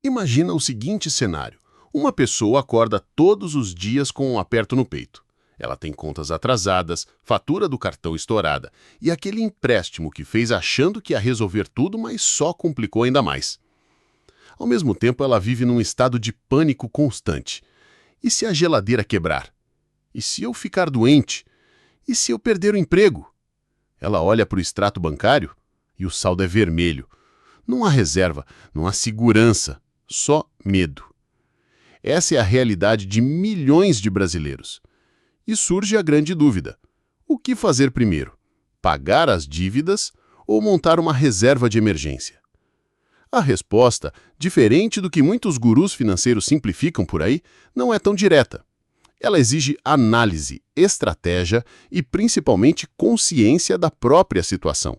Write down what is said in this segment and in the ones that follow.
Imagina o seguinte cenário. Uma pessoa acorda todos os dias com um aperto no peito. Ela tem contas atrasadas, fatura do cartão estourada e aquele empréstimo que fez achando que ia resolver tudo, mas só complicou ainda mais. Ao mesmo tempo, ela vive num estado de pânico constante. E se a geladeira quebrar? E se eu ficar doente? E se eu perder o emprego? Ela olha para o extrato bancário e o saldo é vermelho. Não há reserva, não há segurança, só medo. Essa é a realidade de milhões de brasileiros. E surge a grande dúvida: o que fazer primeiro? Pagar as dívidas ou montar uma reserva de emergência? A resposta, diferente do que muitos gurus financeiros simplificam por aí, não é tão direta. Ela exige análise, estratégia e principalmente consciência da própria situação.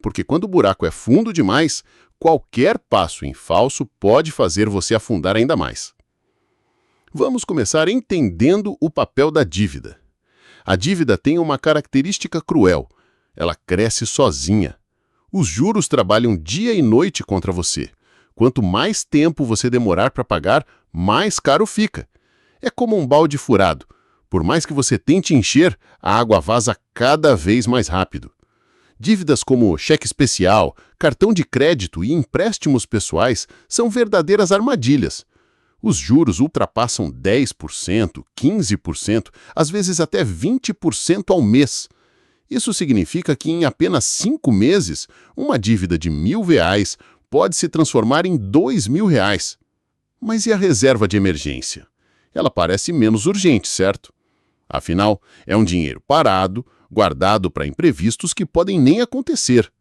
Porque quando o buraco é fundo demais, qualquer passo em falso pode fazer você afundar ainda mais. Vamos começar entendendo o papel da dívida. A dívida tem uma característica cruel. Ela cresce sozinha. Os juros trabalham dia e noite contra você. Quanto mais tempo você demorar para pagar, mais caro fica. É como um balde furado. Por mais que você tente encher, a água vaza cada vez mais rápido. Dívidas como cheque especial, cartão de crédito e empréstimos pessoais são verdadeiras armadilhas. Os juros ultrapassam 10%, 15%, às vezes até 20% ao mês. Isso significa que em apenas 5 meses, uma dívida de R$ 1.000 pode se transformar em R$ 2.000. Mas e a reserva de emergência? Ela parece menos urgente, certo? Afinal, é um dinheiro parado, guardado para imprevistos que podem nem acontecer.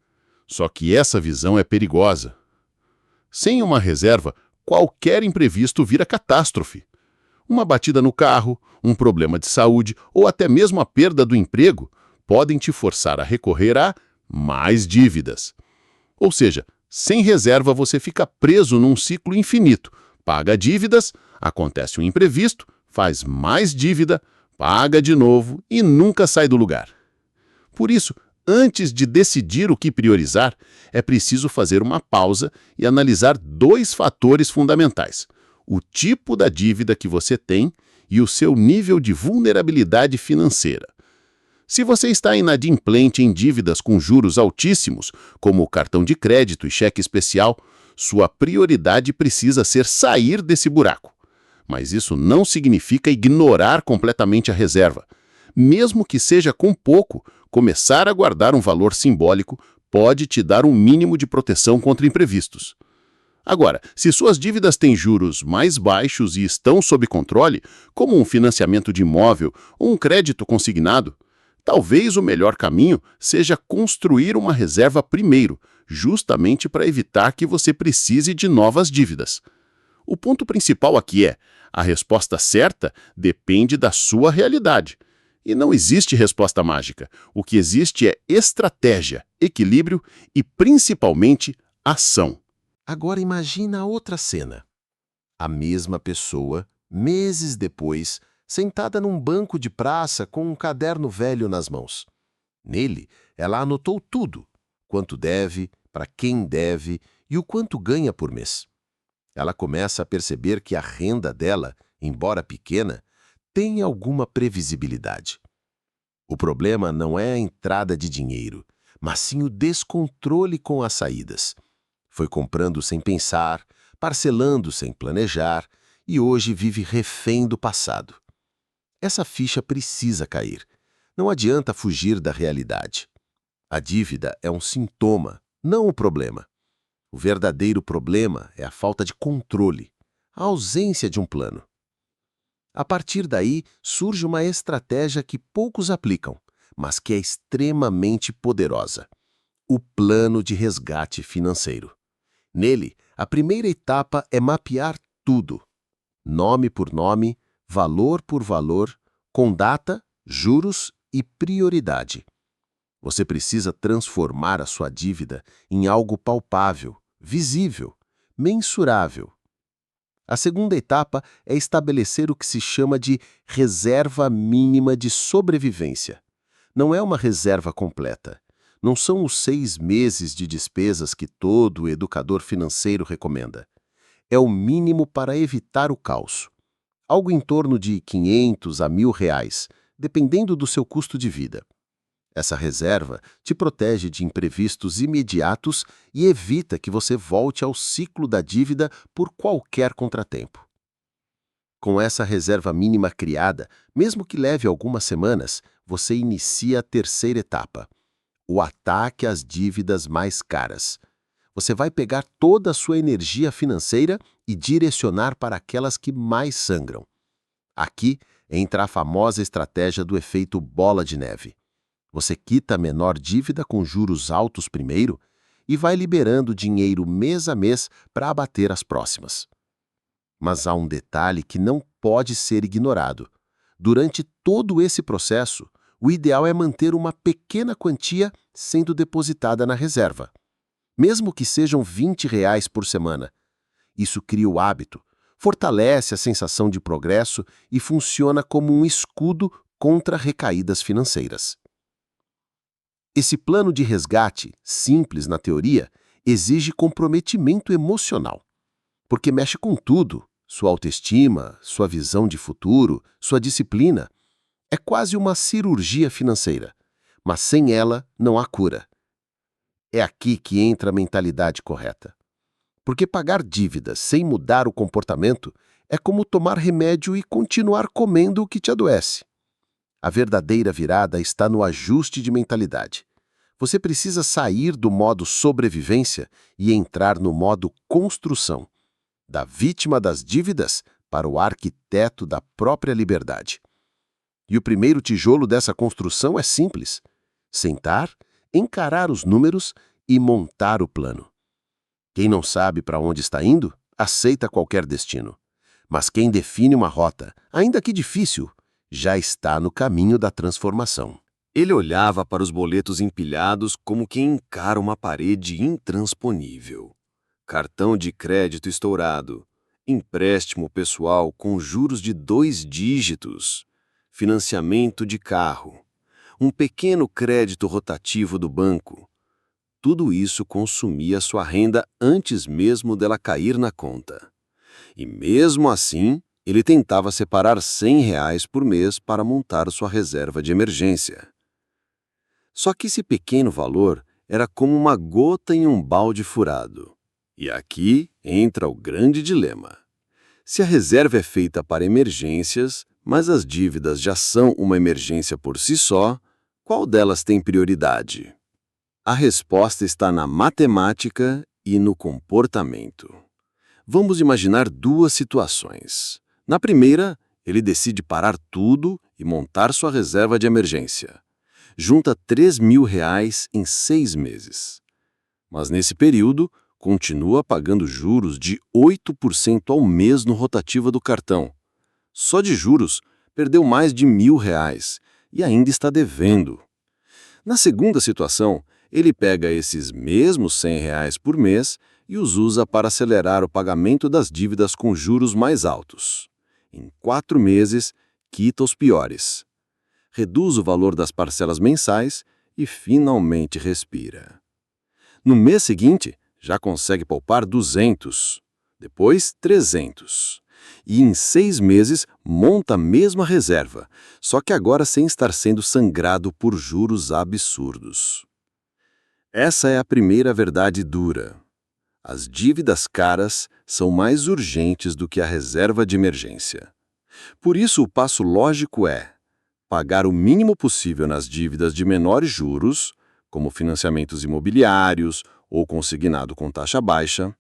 Só que essa visão é perigosa. Sem uma reserva, qualquer imprevisto vira catástrofe. Uma batida no carro, um problema de saúde ou até mesmo a perda do emprego podem te forçar a recorrer a mais dívidas. Ou seja, sem reserva você fica preso num ciclo infinito. Paga dívidas, acontece um imprevisto, faz mais dívida, paga de novo e nunca sai do lugar. Por isso, antes de decidir o que priorizar, é preciso fazer uma pausa e analisar 2 fatores fundamentais: o tipo da dívida que você tem e o seu nível de vulnerabilidade financeira. Se você está inadimplente em dívidas com juros altíssimos, como o cartão de crédito e cheque especial, sua prioridade precisa ser sair desse buraco. Mas isso não significa ignorar completamente a reserva. Mesmo que seja com pouco, começar a guardar um valor simbólico pode te dar um mínimo de proteção contra imprevistos. Agora, se suas dívidas têm juros mais baixos e estão sob controle, como um financiamento de imóvel ou um crédito consignado, talvez o melhor caminho seja construir uma reserva primeiro, justamente para evitar que você precise de novas dívidas. O ponto principal aqui é: a resposta certa depende da sua realidade. E não existe resposta mágica. O que existe é estratégia, equilíbrio e, principalmente, ação. Agora imagina outra cena. A mesma pessoa, meses depois, sentada num banco de praça com um caderno velho nas mãos. Nele, ela anotou tudo: quanto deve, para quem deve e o quanto ganha por mês. Ela começa a perceber que a renda dela, embora pequena, tem alguma previsibilidade. O problema não é a entrada de dinheiro, mas sim o descontrole com as saídas. Foi comprando sem pensar, parcelando sem planejar e hoje vive refém do passado. Essa ficha precisa cair. Não adianta fugir da realidade. A dívida é um sintoma, não o problema. O verdadeiro problema é a falta de controle, a ausência de um plano. A partir daí, surge uma estratégia que poucos aplicam, mas que é extremamente poderosa: o plano de resgate financeiro. Nele, a primeira etapa é mapear tudo, nome por nome, valor por valor, com data, juros e prioridade. Você precisa transformar a sua dívida em algo palpável, visível, mensurável. A segunda etapa é estabelecer o que se chama de reserva mínima de sobrevivência. Não é uma reserva completa. Não são os 6 meses de despesas que todo educador financeiro recomenda. é o mínimo para evitar o caos. Algo em torno de 500 a R$ 1.000, dependendo do seu custo de vida. Essa reserva te protege de imprevistos imediatos e evita que você volte ao ciclo da dívida por qualquer contratempo. Com essa reserva mínima criada, mesmo que leve algumas semanas, você inicia a terceira etapa, o ataque às dívidas mais caras. Você vai pegar toda a sua energia financeira e direcionar para aquelas que mais sangram. Aqui entra a famosa estratégia do efeito bola de neve. Você quita a menor dívida com juros altos primeiro e vai liberando dinheiro mês a mês para abater as próximas. Mas há um detalhe que não pode ser ignorado. Durante todo esse processo, o ideal é manter uma pequena quantia sendo depositada na reserva. Mesmo que sejam R$ 20 por semana. Isso cria o hábito, fortalece a sensação de progresso e funciona como um escudo contra recaídas financeiras. Esse plano de resgate, simples na teoria, exige comprometimento emocional, porque mexe com tudo, sua autoestima, sua visão de futuro, sua disciplina. É quase uma cirurgia financeira, mas sem ela não há cura. É aqui que entra a mentalidade correta. Porque pagar dívidas sem mudar o comportamento é como tomar remédio e continuar comendo o que te adoece. A verdadeira virada está no ajuste de mentalidade. Você precisa sair do modo sobrevivência e entrar no modo construção, da vítima das dívidas para o arquiteto da própria liberdade. E o primeiro tijolo dessa construção é simples: sentar, encarar os números e montar o plano. Quem não sabe para onde está indo, aceita qualquer destino. Mas quem define uma rota, ainda que difícil, já está no caminho da transformação. Ele olhava para os boletos empilhados como quem encara uma parede intransponível. Cartão de crédito estourado, empréstimo pessoal com juros de 2 dígitos, financiamento de carro, um pequeno crédito rotativo do banco. Tudo isso consumia sua renda antes mesmo dela cair na conta. E mesmo assim, ele tentava separar R$ 100 por mês para montar sua reserva de emergência. Só que esse pequeno valor era como uma gota em um balde furado. E aqui entra o grande dilema. Se a reserva é feita para emergências, mas as dívidas já são uma emergência por si só, qual delas tem prioridade? A resposta está na matemática e no comportamento. Vamos imaginar duas situações. Na primeira, ele decide parar tudo e montar sua reserva de emergência. Junta R$ 3.000 em 6 meses. Mas nesse período, continua pagando juros de 8% ao mês no rotativo do cartão. Só de juros, perdeu mais de R$ 1.000 e ainda está devendo. Na segunda situação, ele pega esses mesmos R$ 100 por mês e os usa para acelerar o pagamento das dívidas com juros mais altos. Em 4 meses, quita os piores. Reduz o valor das parcelas mensais e finalmente respira. No mês seguinte, já consegue poupar 200, depois 300. E em 6 meses monta a mesma reserva, só que agora sem estar sendo sangrado por juros absurdos. Essa é a primeira verdade dura. As dívidas caras são mais urgentes do que a reserva de emergência. Por isso, o passo lógico é pagar o mínimo possível nas dívidas de menores juros, como financiamentos imobiliários ou consignado com taxa baixa,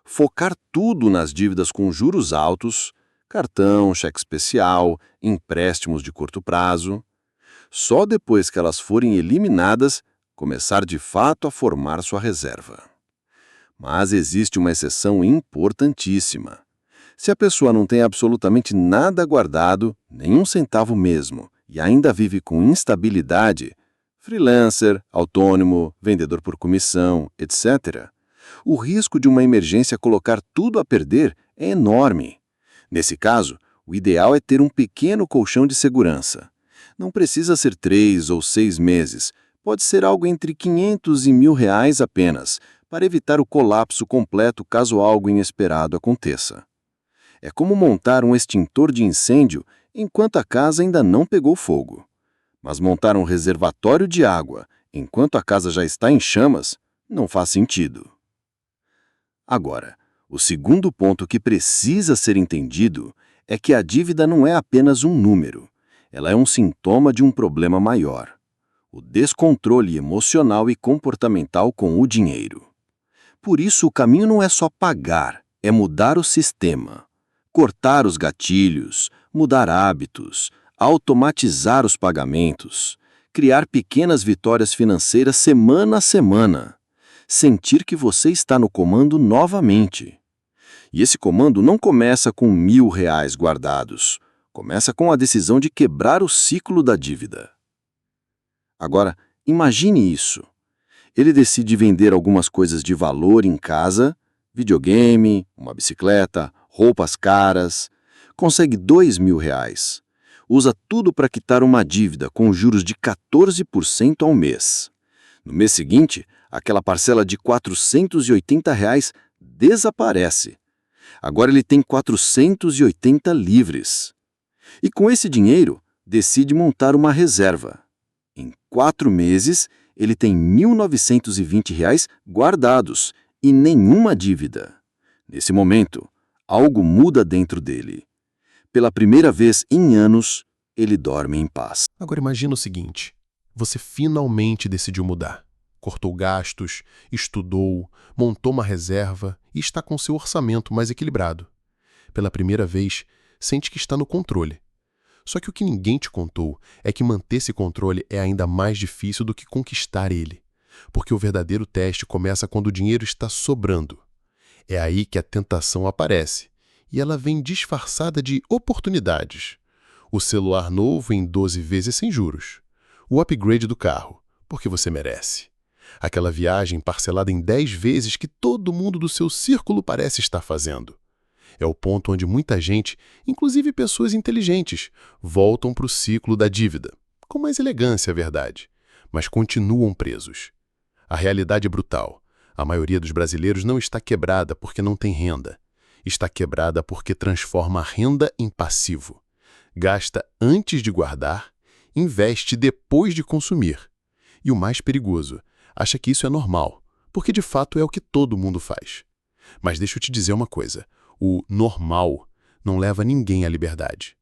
focar tudo nas dívidas com juros altos, cartão, cheque especial, empréstimos de curto prazo. Só depois que elas forem eliminadas, começar de fato a formar sua reserva. Mas existe uma exceção importantíssima. Se a pessoa não tem absolutamente nada guardado, nenhum centavo mesmo, e ainda vive com instabilidade, freelancer, autônomo, vendedor por comissão, etc., o risco de uma emergência colocar tudo a perder é enorme. Nesse caso, o ideal é ter um pequeno colchão de segurança. Não precisa ser 3 ou 6 meses, pode ser algo entre R$ 500 e R$ 1.000 apenas, para evitar o colapso completo caso algo inesperado aconteça. É como montar um extintor de incêndio enquanto a casa ainda não pegou fogo. Mas montar um reservatório de água enquanto a casa já está em chamas não faz sentido. Agora, o segundo ponto que precisa ser entendido é que a dívida não é apenas um número, ela é um sintoma de um problema maior: o descontrole emocional e comportamental com o dinheiro. Por isso, o caminho não é só pagar, é mudar o sistema. Cortar os gatilhos, mudar hábitos, automatizar os pagamentos, criar pequenas vitórias financeiras semana a semana. Sentir que você está no comando novamente. E esse comando não começa com R$ 1.000 guardados. Começa com a decisão de quebrar o ciclo da dívida. Agora, imagine isso. Ele decide vender algumas coisas de valor em casa, videogame, uma bicicleta, roupas caras. Consegue R$ 2.000. Usa tudo para quitar uma dívida com juros de 14% ao mês. No mês seguinte, aquela parcela de R$ 480 desaparece. Agora ele tem 480 livres. E com esse dinheiro, decide montar uma reserva. Em 4 meses, ele tem R$ 1.920 guardados e nenhuma dívida. Nesse momento, algo muda dentro dele. Pela primeira vez em anos, ele dorme em paz. Agora imagina o seguinte: você finalmente decidiu mudar. Cortou gastos, estudou, montou uma reserva e está com seu orçamento mais equilibrado. Pela primeira vez, sente que está no controle. Só que o que ninguém te contou é que manter esse controle é ainda mais difícil do que conquistar ele. Porque o verdadeiro teste começa quando o dinheiro está sobrando. É aí que a tentação aparece. E ela vem disfarçada de oportunidades. O celular novo em 12 vezes sem juros. O upgrade do carro, porque você merece. Aquela viagem parcelada em 10 vezes que todo mundo do seu círculo parece estar fazendo. É o ponto onde muita gente, inclusive pessoas inteligentes, voltam para o ciclo da dívida. Com mais elegância, é verdade. Mas continuam presos. A realidade é brutal. A maioria dos brasileiros não está quebrada porque não tem renda. Está quebrada porque transforma a renda em passivo. Gasta antes de guardar, investe depois de consumir. E o mais perigoso, acha que isso é normal, porque de fato é o que todo mundo faz. Mas deixa eu te dizer uma coisa, o normal não leva ninguém à liberdade.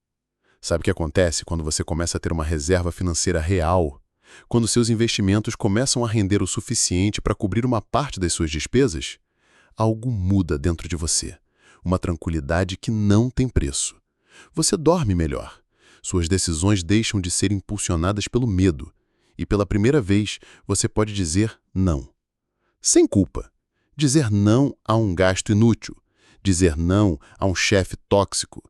Sabe o que acontece quando você começa a ter uma reserva financeira real? Quando seus investimentos começam a render o suficiente para cobrir uma parte das suas despesas? Algo muda dentro de você. Uma tranquilidade que não tem preço. Você dorme melhor. Suas decisões deixam de ser impulsionadas pelo medo. E pela primeira vez, você pode dizer não. Sem culpa. Dizer não a um gasto inútil. Dizer não a um chefe tóxico.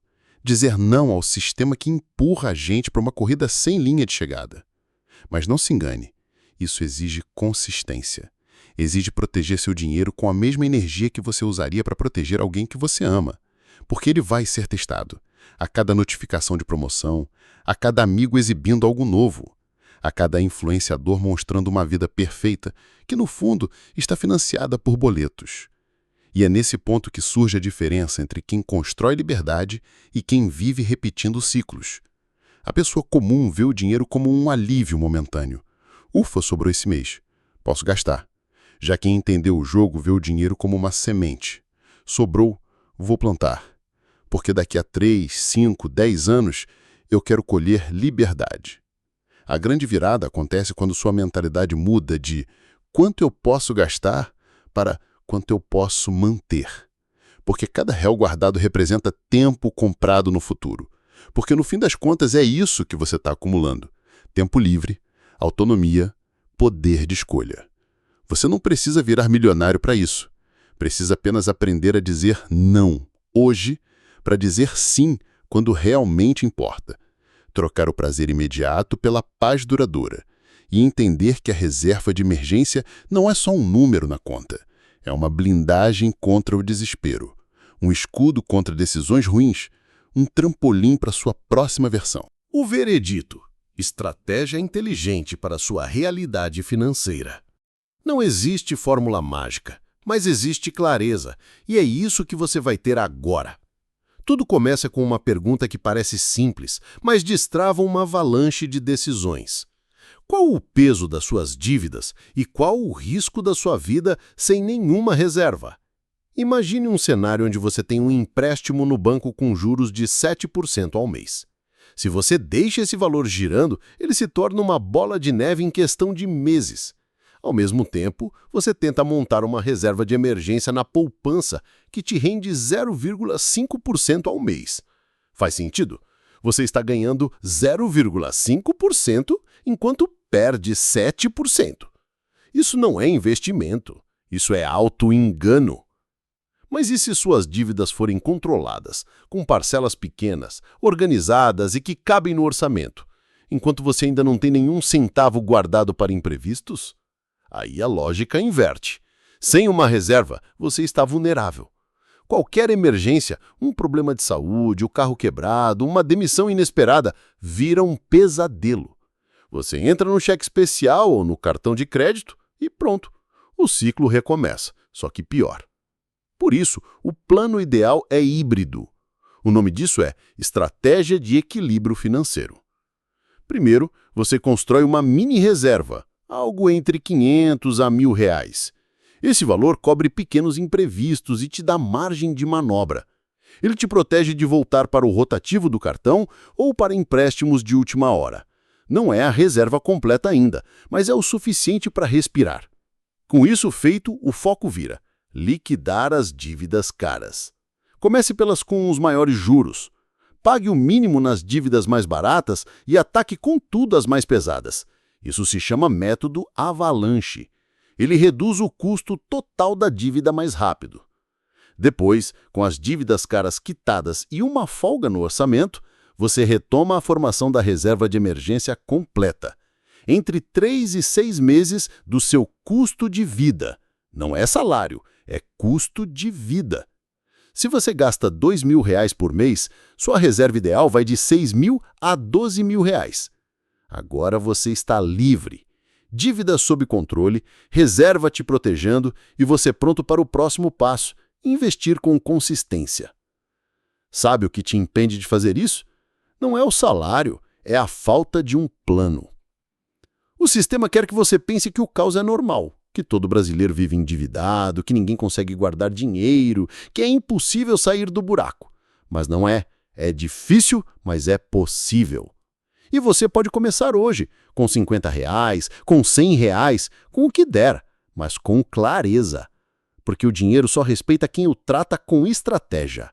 Dizer não ao sistema que empurra a gente para uma corrida sem linha de chegada. Mas não se engane. Isso exige consistência. Exige proteger seu dinheiro com a mesma energia que você usaria para proteger alguém que você ama. Porque ele vai ser testado. A cada notificação de promoção, a cada amigo exibindo algo novo, a cada influenciador mostrando uma vida perfeita que, no fundo, está financiada por boletos. E é nesse ponto que surge a diferença entre quem constrói liberdade e quem vive repetindo ciclos. A pessoa comum vê o dinheiro como um alívio momentâneo. Ufa, sobrou esse mês. Posso gastar. Já quem entendeu o jogo vê o dinheiro como uma semente. Sobrou, vou plantar. Porque daqui a 3, 5, 10 anos eu quero colher liberdade. A grande virada acontece quando sua mentalidade muda de quanto eu posso gastar para quanto eu posso manter. Porque cada réu guardado representa tempo comprado no futuro. Porque no fim das contas é isso que você está acumulando. Tempo livre, autonomia, poder de escolha. Você não precisa virar milionário para isso. Precisa apenas aprender a dizer não, hoje, para dizer sim quando realmente importa. Trocar o prazer imediato pela paz duradoura. E entender que a reserva de emergência não é só um número na conta. É uma blindagem contra o desespero. Um escudo contra decisões ruins. Um trampolim para sua próxima versão. O veredito: estratégia inteligente para sua realidade financeira. Não existe fórmula mágica, Mas existe clareza, e é isso que você vai ter agora. Tudo começa com uma pergunta que parece simples, mas destrava uma avalanche de decisões. Qual o peso das suas dívidas e qual o risco da sua vida sem nenhuma reserva? Imagine um cenário onde você tem um empréstimo no banco com juros de 7% ao mês. Se você deixa esse valor girando, ele se torna uma bola de neve em questão de meses. Ao mesmo tempo, você tenta montar uma reserva de emergência na poupança que te rende 0,5% ao mês. Faz sentido? Você está ganhando 0,5% enquanto perde 7%. Isso não é investimento, isso é auto-engano. Mas e se suas dívidas forem controladas, com parcelas pequenas, organizadas e que cabem no orçamento, enquanto você ainda não tem nenhum centavo guardado para imprevistos? Aí a lógica inverte. Sem uma reserva, você está vulnerável. Qualquer emergência, um problema de saúde, o carro quebrado, uma demissão inesperada, vira um pesadelo. Você entra no cheque especial ou no cartão de crédito e pronto. O ciclo recomeça, só que pior. Por isso, o plano ideal é híbrido. O nome disso é Estratégia de Equilíbrio Financeiro. Primeiro, você constrói uma mini-reserva, algo entre 500 a R$ 1.000. Esse valor cobre pequenos imprevistos e te dá margem de manobra. Ele te protege de voltar para o rotativo do cartão ou para empréstimos de última hora. Não é a reserva completa ainda, mas é o suficiente para respirar. Com isso feito, o foco vira liquidar as dívidas caras. Comece pelas com os maiores juros. Pague o mínimo nas dívidas mais baratas e ataque com tudo as mais pesadas. Isso se chama método avalanche. Ele reduz o custo total da dívida mais rápido. Depois, com as dívidas caras quitadas e uma folga no orçamento, você retoma a formação da reserva de emergência completa. Entre 3 e 6 meses do seu custo de vida. Não é salário, é custo de vida. Se você gasta R$ 2.000 por mês, sua reserva ideal vai de R$ 6.000 a R$ 12.000. Agora você está livre. Dívida sob controle, reserva te protegendo e você pronto para o próximo passo, investir com consistência. Sabe o que te impede de fazer isso? Não é o salário, é a falta de um plano. O sistema quer que você pense que o caos é normal, que todo brasileiro vive endividado, que ninguém consegue guardar dinheiro, que é impossível sair do buraco. Mas não é. É difícil, mas é possível. E você pode começar hoje, com R$ 50, com R$ 100, com o que der, mas com clareza. Porque o dinheiro só respeita quem o trata com estratégia.